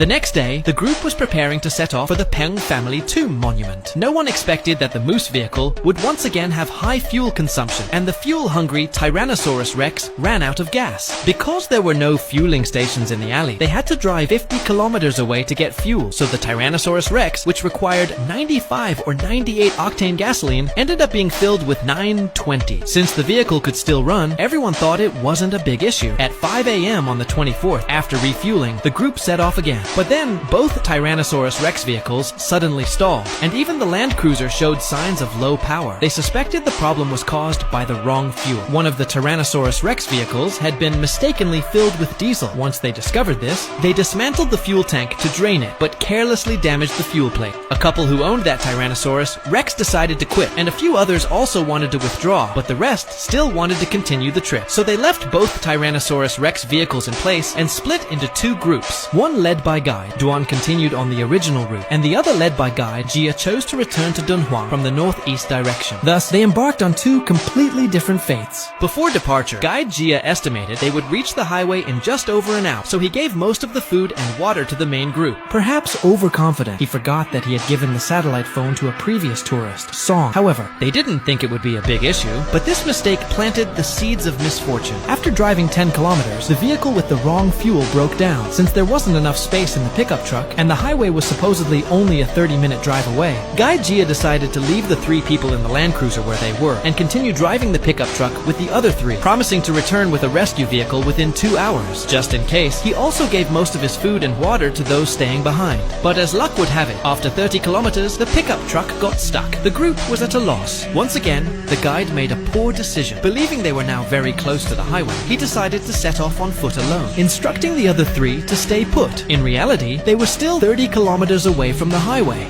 The next day, the group was preparing to set off for the Peng family tomb monument. No one expected that the moose vehicle would once again have high fuel consumption, and the fuel-hungry Tyrannosaurus Rex ran out of gas. Because there were no fueling stations in the alley, they had to drive 50 kilometers away to get fuel, so the Tyrannosaurus Rex, which required 95 or 98 octane gasoline, ended up being filled with 920. Since the vehicle could still run, everyone thought it wasn't a big issue. At 5 a.m. on the 24th, after refueling, the group set off again. But then, both Tyrannosaurus Rex vehicles suddenly stalled, and even the Land Cruiser showed signs of low power. They suspected the problem was caused by the wrong fuel. One of the Tyrannosaurus Rex vehicles had been mistakenly filled with diesel. Once they discovered this, they dismantled the fuel tank to drain it, but carelessly damaged the fuel plate. A couple who owned that Tyrannosaurus Rex decided to quit, and a few others also wanted to withdraw, but the rest still wanted to continue the trip. So they left both Tyrannosaurus Rex vehicles in place and split into two groups. One led by Guide, Duan continued on the original route, and the other led by Guide, Jia chose to return to Dunhuang from the northeast direction. Thus, they embarked on two completely different fates. Before departure, Guide Jia estimated they would reach the highway in just over an hour, so he gave most of the food and water to the main group. Perhaps overconfident, he forgot that he had given the satellite phone to a previous tourist, Song. However, they didn't think it would be a big issue, but this mistake planted the seeds of misfortune. After driving 10 kilometers, the vehicle with the wrong fuel broke down. Since there wasn't enough space in the pickup truck, and the highway was supposedly only a 30-minute drive away, Guide Jia decided to leave the three people in the Land Cruiser where they were, and continue driving the pickup truck with the other three, promising to return with a rescue vehicle within 2 hours. Just in case, he also gave most of his food and water to those staying behind. But as luck would have it, after 30 kilometers, the pickup truck got stuck. The group was at a loss. Once again, the guide made a poor decision. Believing they were now very close to the highway, he decided to set off on foot alone, instructing the other three to stay put. In reality, they were still 30 kilometers away from the highway.